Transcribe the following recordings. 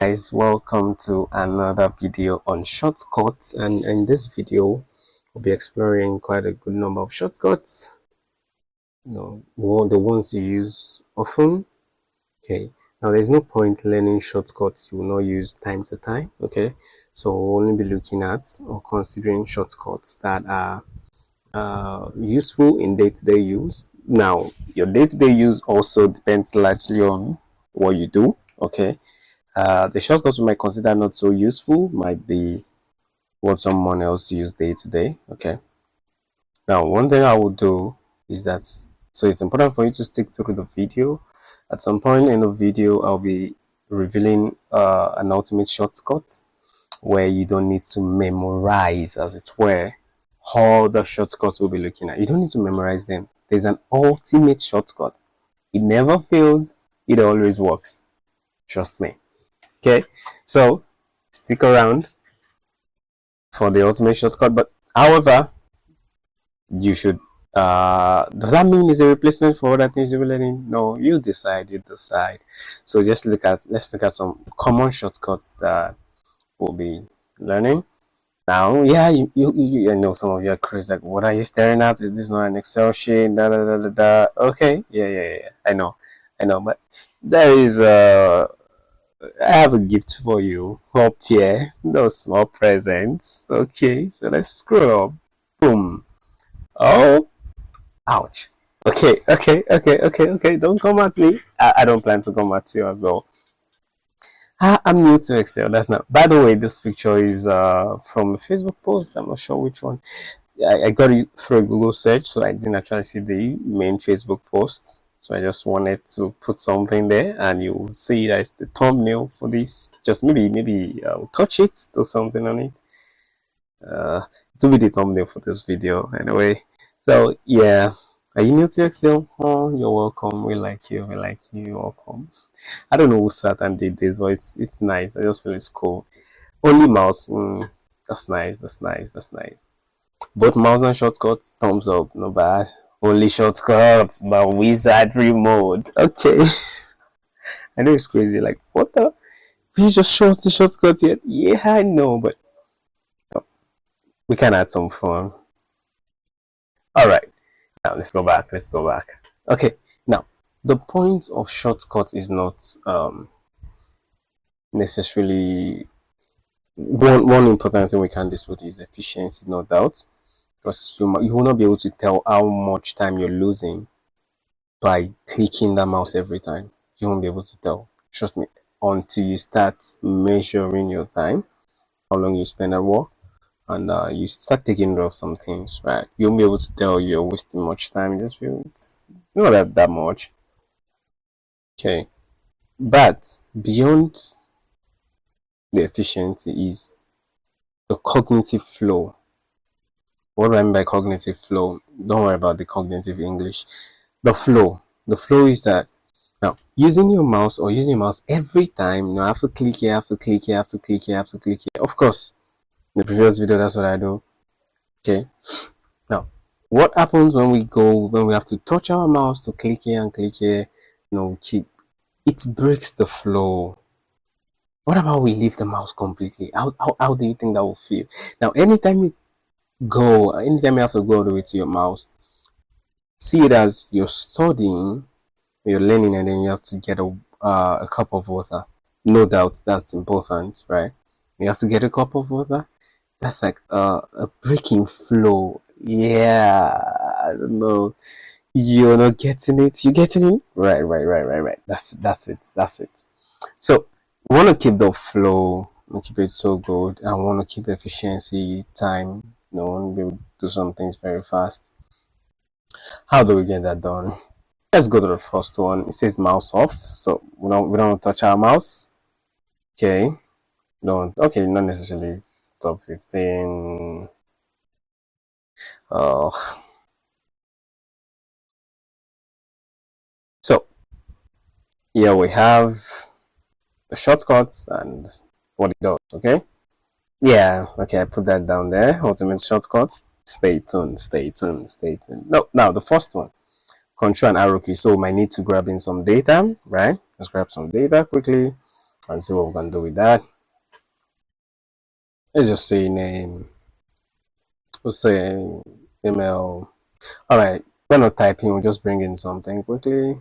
Guys, welcome to another video on shortcuts, and in this video we'll be exploring quite a good number of shortcuts, the ones you use often. Okay, now there's no point learning shortcuts you will not use time to time. Okay, so we'll only be looking at or considering shortcuts that are useful in day-to-day use. Now your day-to-day use also depends largely on what you do. Okay, the shortcuts you might consider not so useful might be what someone else uses day to day. Okay. Now, one thing I will do is that, so it's important for you to stick through the video. At some point in the video, I'll be revealing an ultimate shortcut where you don't need to memorize, as it were, all the shortcuts we'll be looking at. You don't need to memorize them. There's an ultimate shortcut. It never fails. It always works. Trust me. Okay, so stick around for the ultimate shortcut. But however, you should does that mean it's a replacement for other things you're learning? No, you decide. So let's look at some common shortcuts that we'll be learning now. Yeah, you I know some of you are crazy, like, what are you staring at? Is this not an Excel sheet? Okay, yeah, I know, but there is I have a gift for you up here. Those small presents. Okay, so let's scroll up. Boom. Oh, ouch. Okay. Don't come at me. I don't plan to come at you as well. I'm new to Excel. That's not. By the way, this picture is from a Facebook post. I'm not sure which one. I got it through a Google search, so I didn't actually see the main Facebook post. So I just wanted to put something there, and you will see that it's the thumbnail for this. Just maybe touch it, do something on it. It will be the thumbnail for this video anyway. So yeah, are you new to Excel? Oh, you're welcome. We like you. You're welcome. I don't know who sat and did this, but it's nice. I just feel it's cool. Only mouse. That's nice. Both mouse and shortcuts, thumbs up, not bad. Only shortcuts, but wizardry mode. Okay. I know it's crazy. Like, what the? We just show us the shortcut yet? Yeah, I know, but we can add some fun. Alright. Now let's go back. Okay. Now, the point of shortcut is not necessarily one important thing we can dispute is efficiency, no doubt. Because you will not be able to tell how much time you're losing by clicking the mouse every time. You won't be able to tell. Trust me. Until you start measuring your time, how long you spend at work, and you start taking note of some things, right? You won't be able to tell you're wasting much time. You just feel it's not that much. Okay. But beyond the efficiency is the cognitive flow. What do I mean by cognitive flow? Don't worry about the cognitive English. The flow is that now using your mouse every time, I have to click here, Of course, in the previous video, that's what I do. Okay. Now, what happens when we have to touch our mouse to click here and click here? It breaks the flow. What about we leave the mouse completely? How do you think that will feel? Now, anytime you have to go all the way to your mouse, see it as you're studying, you're learning, and then you have to get a cup of water. No doubt that's important, right? You have to get a cup of water. That's like a breaking flow. Yeah, I don't know. You're not getting it. You getting it? Right. That's it. So we want to keep the flow, keep it so good. I want to keep efficiency, time. Want to be able to do some things very fast. How do we get that done? Let's go to the first one. It says mouse off, so we don't touch our mouse. Okay, not necessarily top 15. So here we have the shortcuts and what it does. Okay. Yeah, okay, I put that down there. Ultimate shortcuts. Stay tuned. No, now the first one, Ctrl and Arrow key. So we might need to grab in some data, right? Let's grab some data quickly. and see what we can do with that. Let's just say name. We'll say email. All right, we're not typing. We'll just bring in something quickly.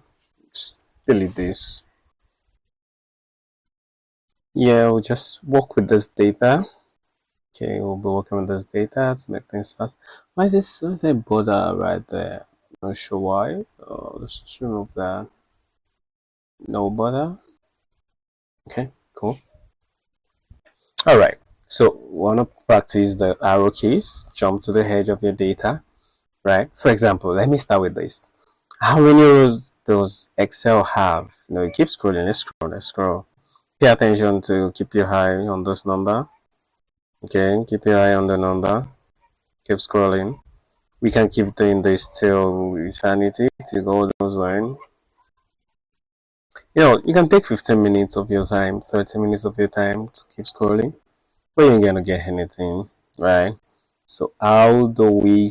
Just delete this. Yeah, we'll just work with this data. Okay, we'll be working with this data to make things fast. Why is there border right there? Not sure why. Let's just remove that. No border. Okay, cool. All right. So we want to practice the arrow keys. Jump to the edge of your data. Right. For example, let me start with this. How many rows does Excel have? You keep scrolling. Let's scroll. Pay attention to keep your eye on this number. Okay, keep your eye on the number. Keep scrolling. We can keep doing this till eternity to go those line. You can take 15 minutes of your time, 30 minutes of your time to keep scrolling, but you ain't gonna get anything, right? So how do we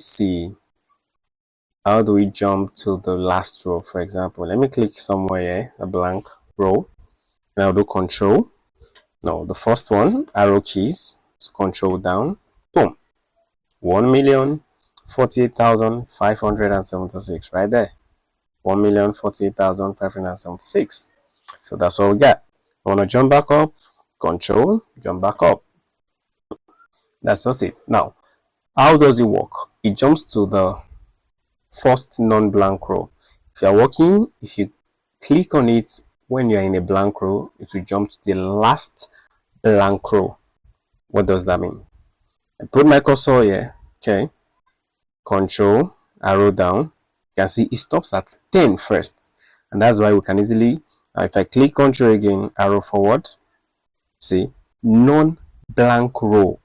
jump to the last row? For example, let me click somewhere here, a blank row, and I'll do control. No, the first one, arrow keys, so control down, boom, 1,048,576 right there. 1,048,576. So that's what we got. I want to jump back up, control, jump back up. That's just it. Now, how does it work? It jumps to the first non-blank row. If you're working, if you click on it when you're in a blank row, it will jump to the last blank row. What does that mean? I put my cursor here, okay, control, arrow down. You can see it stops at 10 first, and that's why we can easily, if I click control again, arrow forward, see, non-blank row,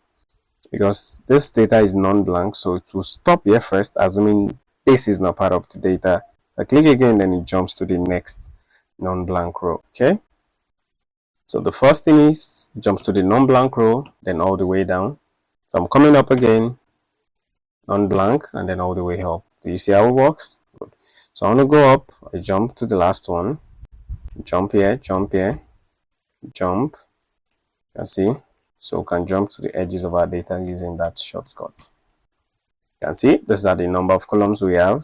because this data is non-blank, so it will stop here first, assuming this is not part of the data. If I click again, then it jumps to the next non-blank row. Okay, so the first thing is it jumps to the non-blank row, then all the way down. So I'm coming up again, non-blank, and then all the way up. Do you see how it works? Good. So I want to go up, I jump to the last one, jump here, jump, you can see. So we can jump to the edges of our data using that shortcut. You can see these are the number of columns we have.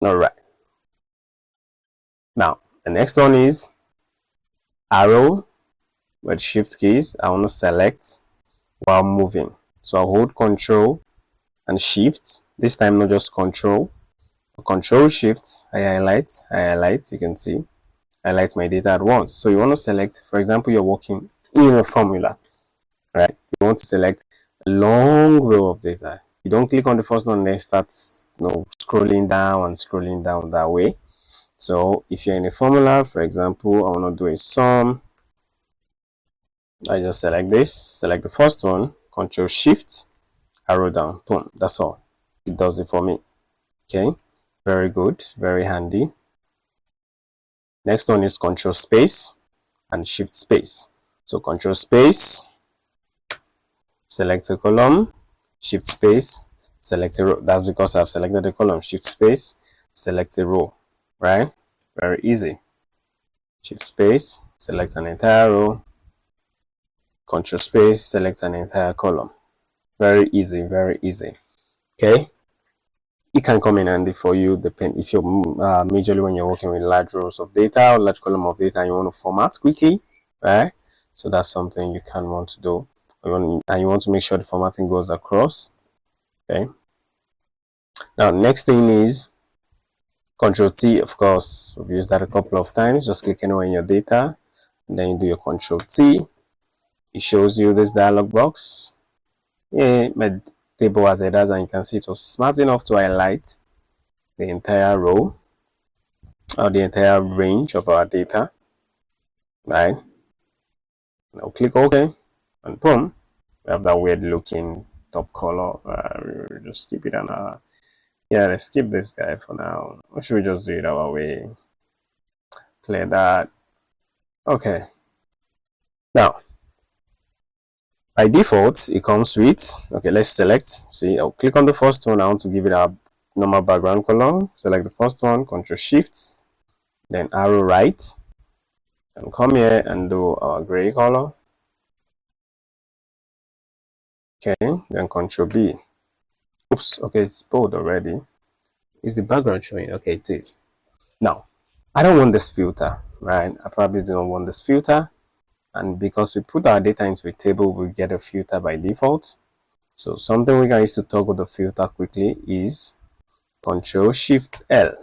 All right. Now the next one is arrow with shift keys. I want to select while moving. So I'll hold control and shift. This time not just control. Control shift, I highlight, you can see. Highlight my data at once. So you want to select, for example, you're working in a formula, right? You want to select a long row of data. You don't click on the first one and then start scrolling down that way. So if you're in a formula, for example, I want to do a sum. I just select this, select the first one, control shift, arrow down, boom, that's all. It does it for me. Okay, very good, very handy. Next one is control space and shift space. So control space, select a column, shift space, select a row. That's because I've selected the column. Shift space, select a row, right? Very easy. Shift space, select an entire row, control space, select an entire column. Very easy, very easy. Okay, it can come in handy for you if you're majorly when you're working with large rows of data or large column of data and you want to format quickly, right? So that's something you can want to do, and you want to make sure the formatting goes across. Okay, now next thing is Control T. Of course, we've used that a couple of times. Just click anywhere in your data and then you do your Control T. It shows you this dialog box. Yeah, my table as it does, and you can see it was smart enough to highlight the entire row or the entire range of our data, right? Now click OK, and boom, we have that weird looking top color. Just keep it on yeah, let's skip this guy for now. Or should we just do it our way? Clear that. Okay, now by default it comes with, okay, let's select, see, I'll click on the first one. I want to give it a normal background color. Select the first one, Control Shift, then arrow right, and come here and do our gray color. Okay, then Ctrl B. Oops, okay, it's bold already. Is the background showing? Okay, it is. Now, I don't want this filter, right? I probably don't want this filter. And because we put our data into a table, we get a filter by default. So something we can use to toggle the filter quickly is Ctrl Shift L.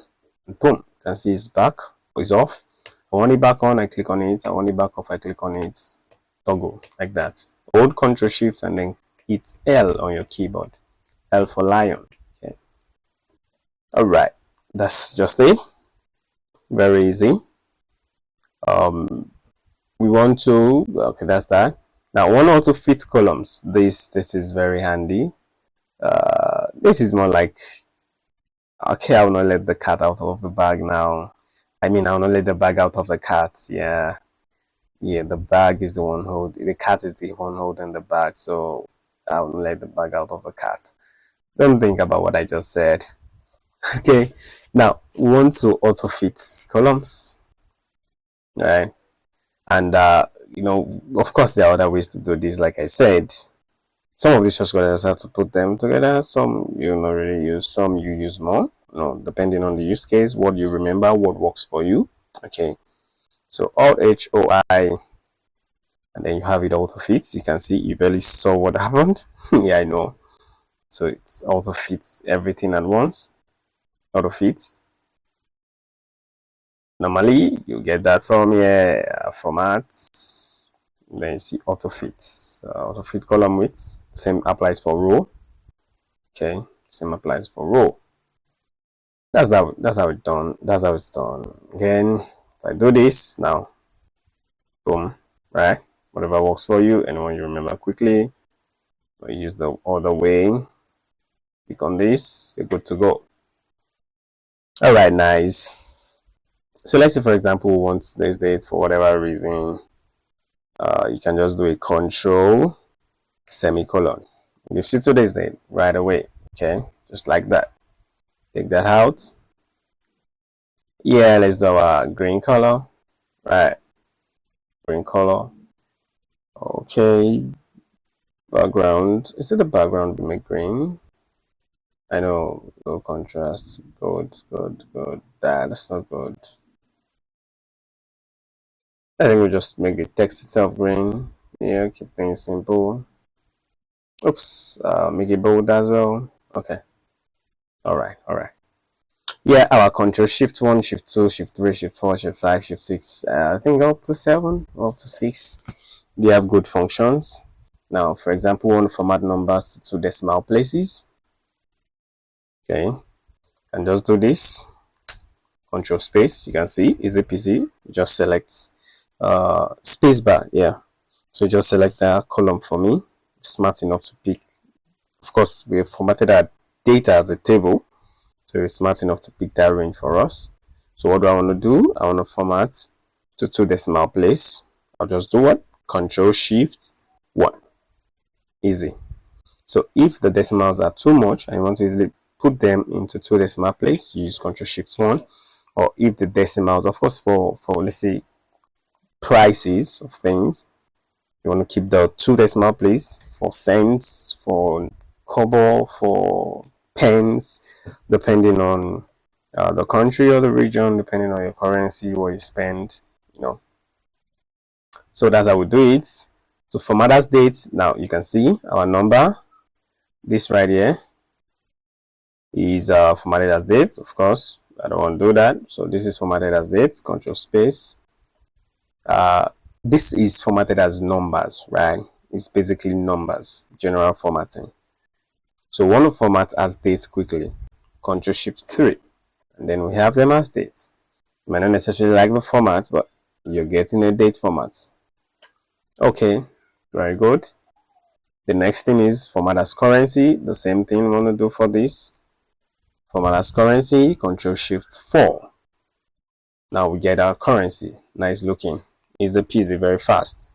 And boom, you can see it's back, it's off. I want it back on, I click on it. I want it back off, I click on it. Toggle, like that. Hold Ctrl Shift and then hit L on your keyboard. L for lion. Okay. Alright, that's just it. Very easy. We want to, okay, that's that. Now, one auto fit columns. This is very handy. This is more like, okay, I will not let the cat out of the bag now. I mean, I will not let the bag out of the cat. Yeah, the bag is the one holding, the cat is the one holding the bag. So I will not let the bag out of the cat. Don't think about what I just said. Okay, now we want to auto fit columns, right? And you know, of course, there are other ways to do this. Like I said, some of these shortcuts have to put them together. Some you not really use, some you use more. You know, depending on the use case, what you remember, what works for you. Okay, so Alt H O I, and then you have it auto fits. You can see you barely saw what happened. Yeah, I know. So it's auto fits everything at once. Auto fits. Normally, you get that from here, formats. Then you see auto fits. Auto fit column width. Same applies for row. Okay, same applies for row. That's how it's done. That's how it's done. Again, if I do this now, boom, right? Whatever works for you, anyone you remember quickly, or use the other way. Click on this, you're good to go. All right, nice. So let's say, for example, we want this date for whatever reason. You can just do a control semicolon. You see today's date right away. Okay, just like that. Take that out. Yeah, let's do our green color. Right, green color. Okay, background. Is it the background we make green? I know, low contrast. Good. That's not good. I think we'll just make the text itself green. Yeah, keep things simple. Oops, make it bold as well. Okay. All right. Yeah, our Control Shift 1, Shift 2, Shift 3, Shift 4, Shift 5, Shift 6. I think up to 7, up to 6. They have good functions. Now, for example, we want to format numbers to decimal places. Okay, and just do this. Control space. You can see easy peasy. Just select space bar. Yeah, so just select that column for me. Smart enough to pick. Of course, we have formatted our data as a table, so it's smart enough to pick that range for us. So what do I want to do? I want to format to 2 decimal place. I'll just do what? Control Shift 1. Easy. So if the decimals are too much and you want to easily put them into 2 decimal place, you use Control Shift 1. Or if the decimals, of course, for let's say prices of things, you want to keep the 2 decimal place for cents, for kobo, for pence, depending on the country or the region, depending on your currency, what you spend, you know. So that's how we do it. So format as date. Now you can see our number. This right here is formatted as date. Of course, I don't want to do that. So this is formatted as date. Control space. This is formatted as numbers, right? It's basically numbers, general formatting. So we want to format as dates quickly. Control Shift 3. And then we have them as dates. You might not necessarily like the format, but you're getting a date format. Okay, very good. The next thing is format as currency. The same thing we want to do for this. Format as currency, Control Shift 4. Now we get our currency. Nice looking. Easy peasy, very fast.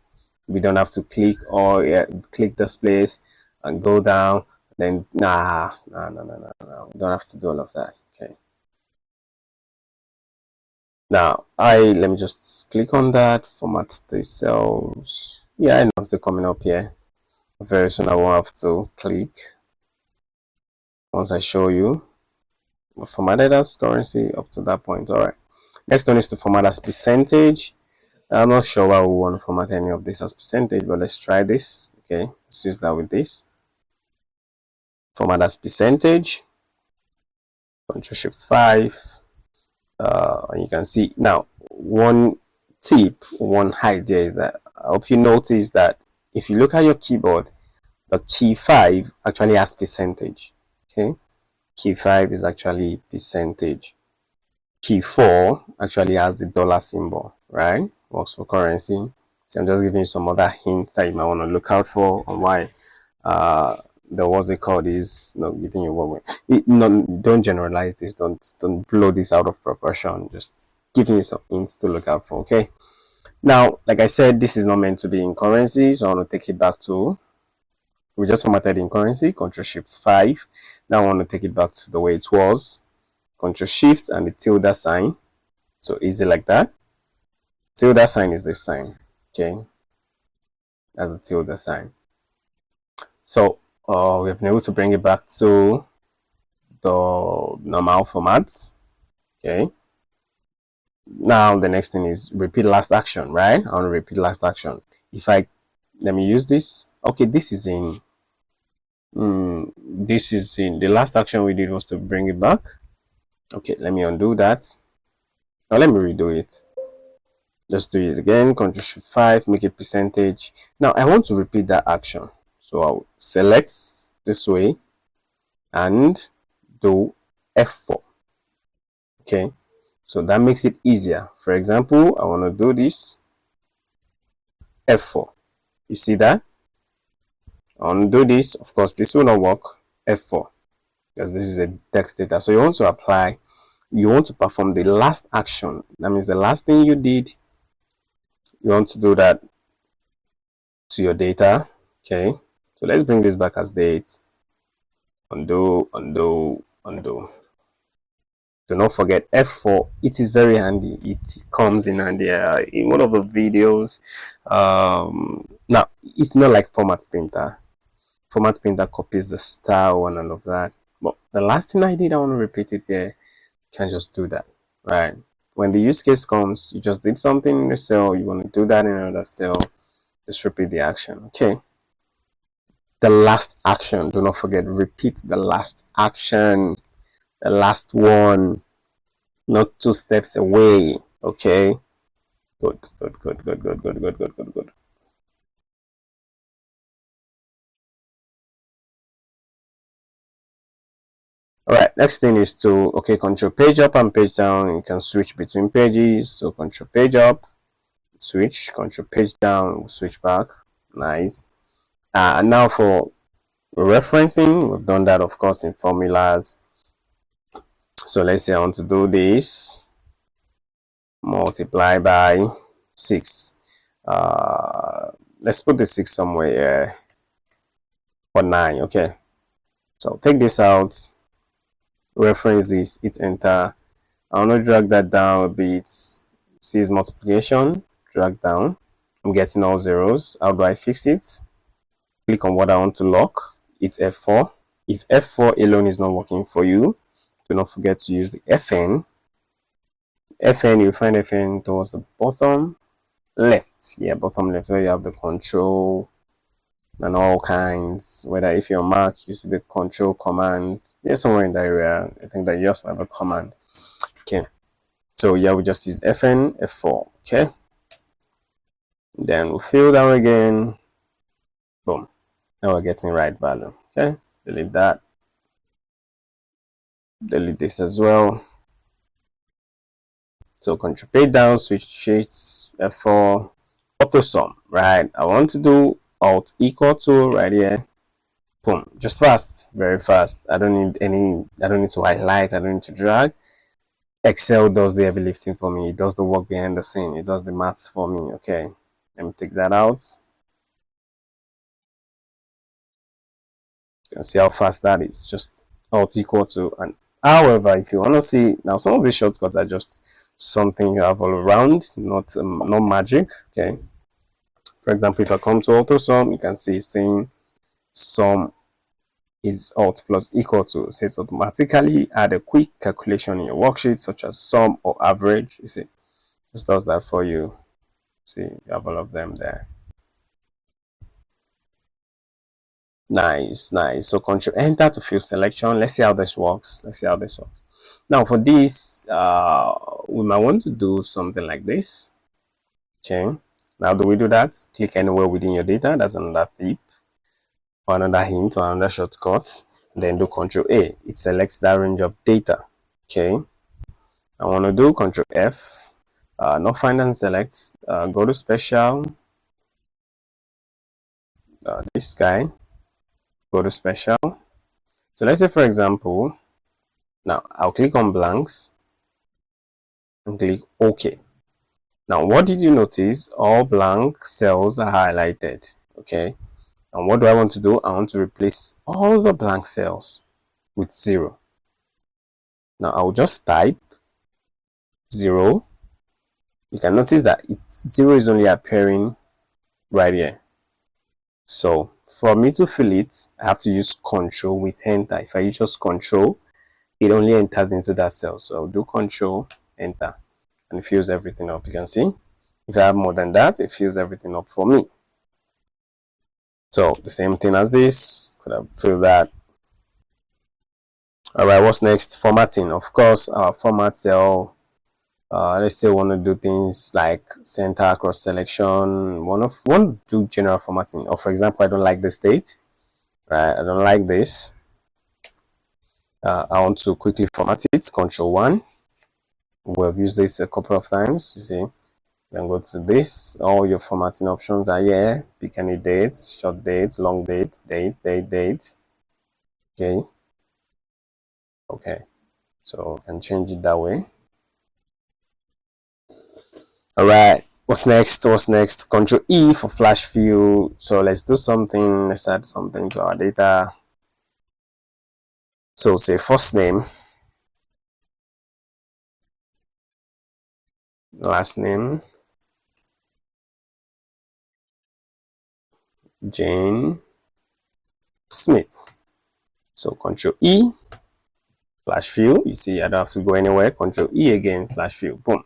We don't have to click or click this place and go down. Then no. We don't have to do all of that. Okay. Now let me just click on that, format the cells. Yeah, I know it's still coming up here. Very soon I won't have to click once I show you. Formatted as currency up to that point. All right. Next one is to format as percentage. I'm not sure why we want to format any of this as percentage, but let's try this. Okay, let's use that with this. Format as percentage. Ctrl Shift 5. You can see now one tip, one idea is that I hope you notice that if you look at your keyboard, the key 5 actually has percentage. Okay, key 5 is actually percentage. Key 4 actually has the dollar symbol, right? Works for currency. So I'm just giving you some other hints that you might want to look out for on why the what's it called is not giving you what way. Don't generalize this. Don't blow this out of proportion. Just giving you some hints to look out for. Okay. Now, like I said, this is not meant to be in currency, so I want to take it back to. We just formatted in currency. Ctrl Shift 5. Now I want to take it back to the way it was. Ctrl Shift and the tilde sign. So easy like that. Tilde sign is this sign. Okay. That's a tilde sign. So we've been able to bring it back to the normal formats. Okay. Now the next thing is repeat last action, right? I want to repeat last action. If I let me use this. Okay, this is in the last action we did was to bring it back. Okay, let me undo that. Now let me redo it. Just do it again. Ctrl Shift 5, make it percentage. Now I want to repeat that action. So I'll select this way and do F4. Okay, so that makes it easier. For example, I want to do this F4. You see that? I want to do this. Of course, this will not work. F4 because this is a text data. So you want to apply. You want to perform the last action. That means the last thing you did. You want to do that to your data. Okay, so let's bring this back as date. Undo, undo, undo. Do not forget F4. It is very handy. It comes in handy in one of the videos. Now it's not like Format Painter. Format Painter copies the style and all of that. But the last thing I did, I want to repeat it here. You can just do that, right? When the use case comes, you just did something in the cell. You want to do that in another cell. Just repeat the action. Okay. The last action. Do not forget. Repeat the last action. The last one. Not 2 steps away. Okay. Good. All right, next thing is to control page up and page down. You can switch between pages. So control page up, switch, control page down, switch back. Nice. And now for referencing, we've done that of course in formulas. So let's say I want to do this, multiply by 6. Let's put the 6 somewhere here, or 9. Okay, so take this out, reference this, hit enter. I want to drag that down a bit. See its multiplication, drag down. I'm getting all zeros. How do I fix it? Click on what I want to lock. It's F4. If F4 alone is not working for you, do not forget to use the FN. FN, you find FN towards the bottom left. Yeah, bottom left, where you have the control and all kinds. Whether if you're Mac, you see the control command. Yeah, somewhere in that area. I think that you also have a command. Okay. So yeah, we just use FN, F4. Okay. Then we'll fill down again. Boom. Now we're getting right value. Okay. Delete that. Delete this as well. So control page down, switch sheets, F4, auto sum, right? I want to do alt equal to right here. Boom. Just fast, very fast. I don't need to highlight, I don't need to drag. Excel does the heavy lifting for me. It does the work behind the scene. It does the maths for me. Okay. Let me take that out. You can see how fast that is. Just alt equal to. And however, if you want to see now, some of these shortcuts are just something you have all around, not magic. Okay, for example, if I come to auto sum, you can see saying sum is alt plus equal to, says automatically add a quick calculation in your worksheet such as sum or average. You see, just does that for you. See, you have all of them there. Nice. So Ctrl Enter to fill selection. Let's see how this works. Now for this, we might want to do something like this. Okay, now do we do that? Click anywhere within your data. That's another tip, or another hint, or another shortcut. Then do Ctrl A. It selects that range of data. Okay, I want to do Ctrl F. Not find and select. Go to special. This guy. Go to special. So let's say, for example, now I'll click on blanks and click OK. Now, what did you notice? All blank cells are highlighted. Okay. And what do I want to do? I want to replace all the blank cells with 0. Now, I'll just type 0. You can notice that 0 is only appearing right here. So, for me to fill it, I have to use Control with Enter. If I use just Control, it only enters into that cell. So I'll do Control, Enter, and it fills everything up. You can see, if I have more than that, it fills everything up for me. So the same thing as this, could have filled that. All right, what's next? Formatting. Of course, our format cell. Let's say we want to do things like center across selection. Want to do general formatting. Or for example, I don't like this date. Right, I don't like this. I want to quickly format it. Control 1. We've used this a couple of times. You see, then go to this. All your formatting options are here. Pick any dates, short dates, long dates, date. Okay. So I can change it that way. All right. What's next? Control E for flash fill. So let's do something. Let's add something to our data. So say first name, last name, Jane Smith. So Control E, flash fill. You see, I don't have to go anywhere. Control E again, flash fill. Boom.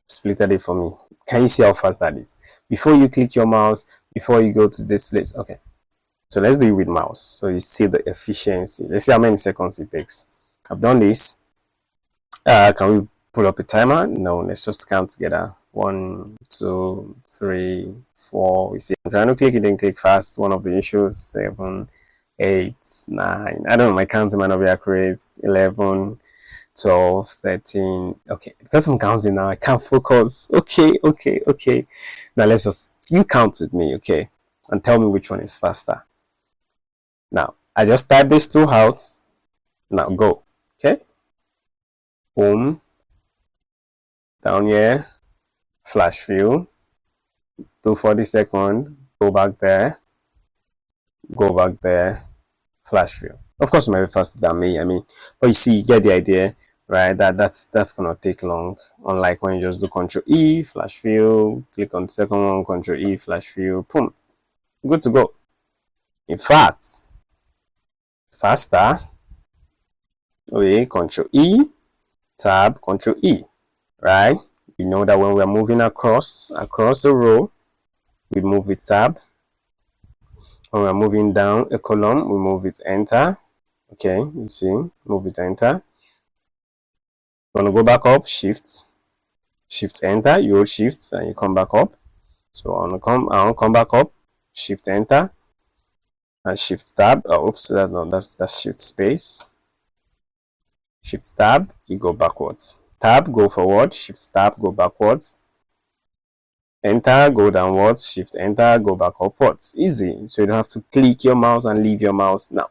Splitted it for me. Can you see how fast that is? Before you click your mouse, before you go to this place. Okay. So let's do it with mouse. So you see the efficiency. Let's see how many seconds it takes. I've done this. Can we pull up a timer? No, let's just count together. 1, 2, 3, 4. You see, I'm trying to click it and click fast. One of the issues. 7, 8, 9. I don't know, my counting might not be accurate. 11, 12, 13. Okay, because I'm counting now, I can't focus. Okay. Now let's just, you count with me, okay? And tell me which one is faster. Now, I just type these two out. Now go, okay? Boom. Down here, flash fill. Do 40 seconds, go back there, flash fill. Of course, it might be faster than me. But you see, you get the idea, right? That's gonna take long. Unlike when you just do Control E, flash fill, click on the second one, Control E, flash fill, boom, good to go. In fact, faster. Okay, Control E, tab, Control E, right? You know that when we're moving across a row, we move with tab. When we're moving down a column, we move with enter. Okay, you see, move with enter. You want to go back up, shift enter, you hold shift and you come back up. So I want to come back up, shift enter, and shift tab. Oops, that's shift space. Shift tab, you go backwards. Tab, go forward. Shift tab, go backwards. Enter, go downwards. Shift enter, go back upwards. Easy. So you don't have to click your mouse and leave your mouse. Now,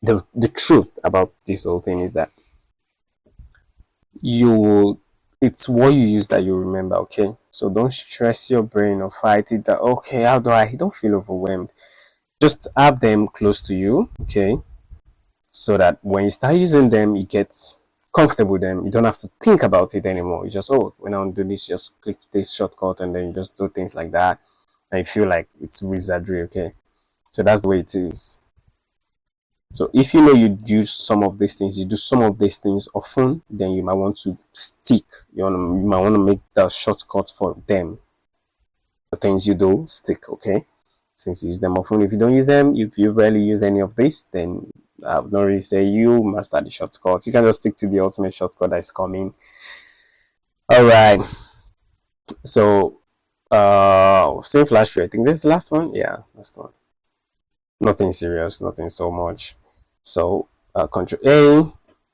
the truth about this whole thing is that it's what you use that you remember, okay? So don't stress your brain or fight it that, okay, how do I? Don't feel overwhelmed. Just have them close to you, okay? So that when you start using them, you get comfortable with them. You don't have to think about it anymore. You just, oh, when I want to do this, just click this shortcut and then you just do things like that. And you feel like it's wizardry, okay? So that's the way it is. So if you know you use some of these things, you do some of these things often, then you might want to stick. You might want to make the shortcut for them. The things you do, stick, okay? Since you use them often. If you don't use them, if you rarely use any of this, then I would not really say you master the shortcuts. You can just stick to the ultimate shortcut that is coming. All right. So, same flash view. I think this is the last one. Yeah, that's the one. Nothing serious, nothing so much. So, Ctrl A,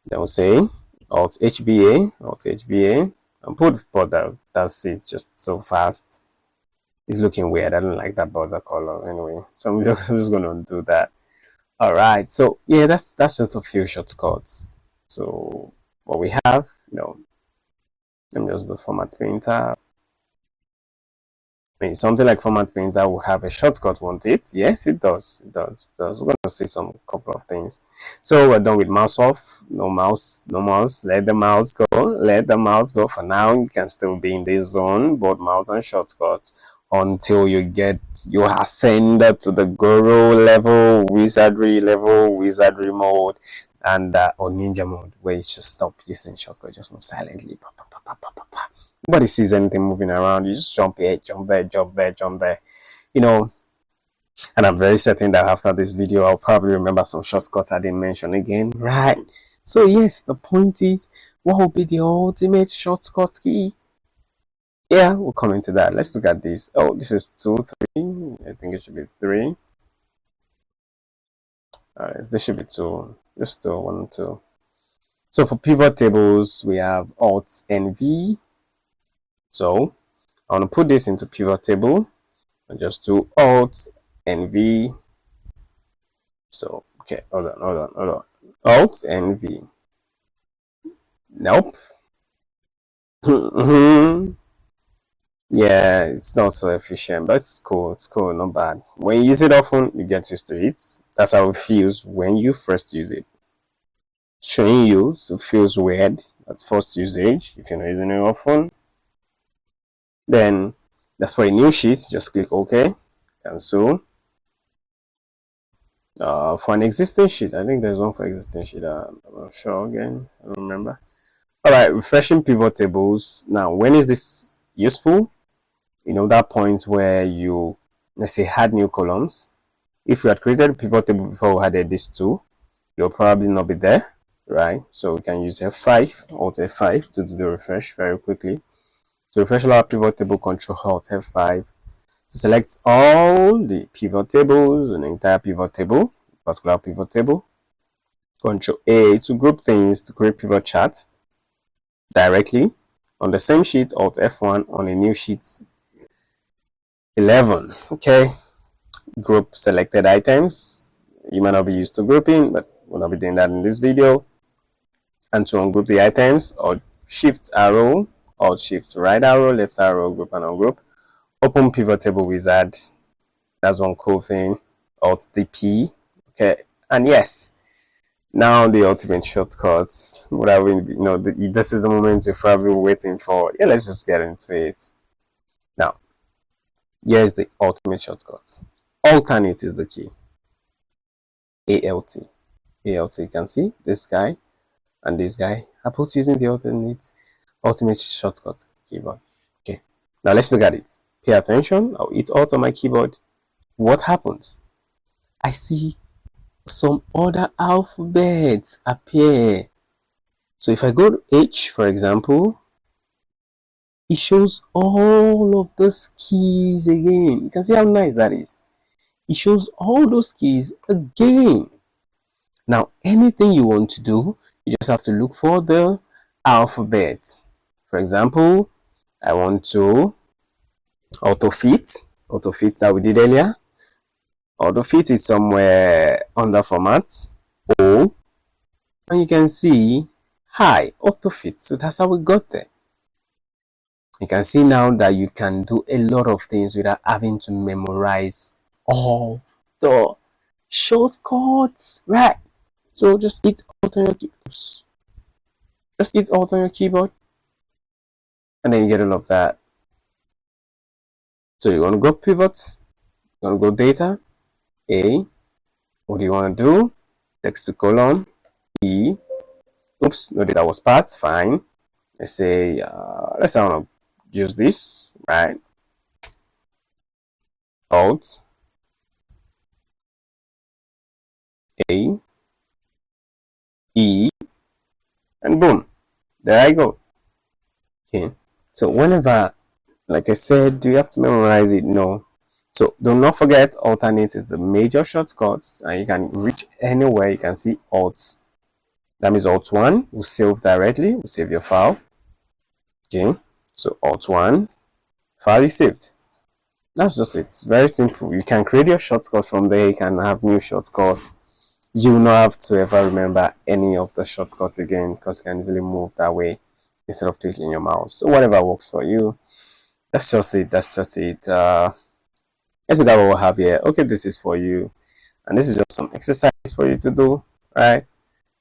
then we'll say Alt HBA, and put border. That's it. Just so fast. It's looking weird. I don't like that border color anyway. So I'm just gonna do that. All right. So yeah, that's just a few shortcuts. So what we have, let me just do Format Painter. I mean, something like Format Painter will have a shortcut, won't it? Yes, it does. It does. We're going to see some couple of things. So we're done with mouse off. No mouse. Let the mouse go. Let the mouse go. For now, you can still be in this zone, both mouse and shortcuts, until you ascend to the guru level, wizardry mode, and or ninja mode, where you just stop using shortcut, just move silently. Nobody sees anything moving around. You just jump here, jump there, jump there, jump there. And I'm very certain that after this video, I'll probably remember some shortcuts I didn't mention again, right? So yes, the point is, what will be the ultimate shortcut key? Yeah, we'll come into that. Let's look at this. Oh, this is 2, 3. I think it should be 3. All right, this should be 2. Just 2, 1 and 2. So for pivot tables, we have Alt and V. So I want to put this into pivot table and just do Alt and V. So okay, hold on. Alt and V. Nope. Yeah, it's not so efficient, but it's cool. It's cool, not bad. When you use it often, you get used to it. That's how it feels when you first use it. Showing you, so it feels weird at first usage. If you're not using it often, then that's for a new sheet. Just click OK, cancel. For an existing sheet, I think there's one for existing sheet. I'm not sure again. I don't remember. All right, refreshing pivot tables. Now, when is this useful? That point where you, let's say, had new columns. If you had created a pivot table before we added this 2, you'll probably not be there, right? So we can use F5, Alt F5 to do the refresh very quickly. To refresh our pivot table, Ctrl Alt F5 to select all the pivot tables, an entire pivot table, particular pivot table. Ctrl A to group things, to create pivot chart directly on the same sheet. Alt F1 on a new sheet 11. Okay, group selected items. You might not be used to grouping, but we'll not be doing that in this video. And to ungroup the items, or Shift Arrow, or Shift Right Arrow, Left Arrow, group and ungroup. Open pivot table wizard. That's one cool thing. Alt DP. Okay, and yes, now the ultimate shortcuts. This is the moment you're probably waiting for. Yeah, let's just get into it. Now, here's the ultimate shortcut. Alternate is the key. ALT. You can see this guy and this guy are both using the ultimate shortcut keyboard. Okay, now let's look at it. Pay attention. I'll hit Alt on my keyboard. What happens? I see some other alphabets appear. So if I go to H, for example, it shows all of those keys again. You can see how nice that is. It shows all those keys again. Now, anything you want to do, you just have to look for the alphabet. For example, I want to auto-fit that we did earlier. Auto-fit is somewhere under formats, O, and you can see hi, auto-fit. So that's how we got there. You can see now that you can do a lot of things without having to memorize all the shortcuts, right? So just hit Alt on your keyboard. Just hit Alt on your keyboard, and then you get all of that. So you want to go pivot, you want to go data, A. What do you want to do? Text to colon, E. Oops, no data was passed. Fine. Let's say I want to use this, right? Alt, A, E, and boom, there I go. Okay, so whenever, like I said, do you have to memorize it? No. So do not forget, alternate is the major shortcuts, and you can reach anywhere. You can see Alt. That means Alt 1 will save directly, will save your file. Okay, so Alt 1, file is saved. That's just it. It's very simple. You can create your shortcuts from there. You can have new shortcuts. You will not have to ever remember any of the shortcuts again, because you can easily move that way instead of clicking your mouse. So whatever works for you. That's just it. That's just it. Let's look at what we have here. Okay, this is for you, and this is just some exercise for you to do. Right?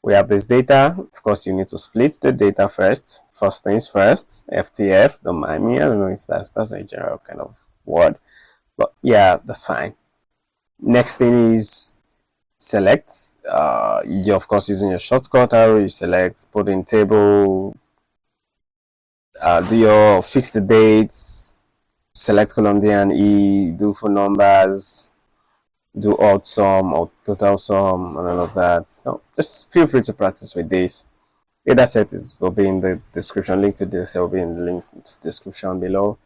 We have this data. Of course, you need to split the data first. First things first. FTF. Don't mind me. I don't know if that's a general kind of word, but yeah, that's fine. Next thing is select. You of course using your shortcut arrow, you select, put in table, do your fix the dates, select column D and E, do for numbers, do odd sum or total sum and all of that. No, just feel free to practice with this. Data set will be in the description. Link to this will be in the link to the description below.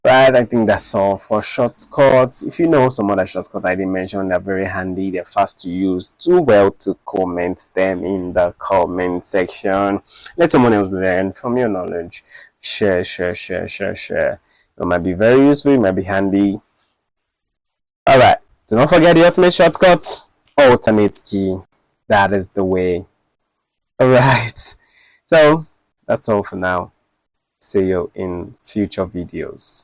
Right, I think that's all for shortcuts. If you know some other shortcuts I didn't mention, they're very handy, they're fast to use. Too well to comment them in the comment section. Let someone else learn from your knowledge. Share. It might be very useful, it might be handy. Alright, do not forget the ultimate shortcut, alternate key. That is the way. Alright, so that's all for now. See you in future videos.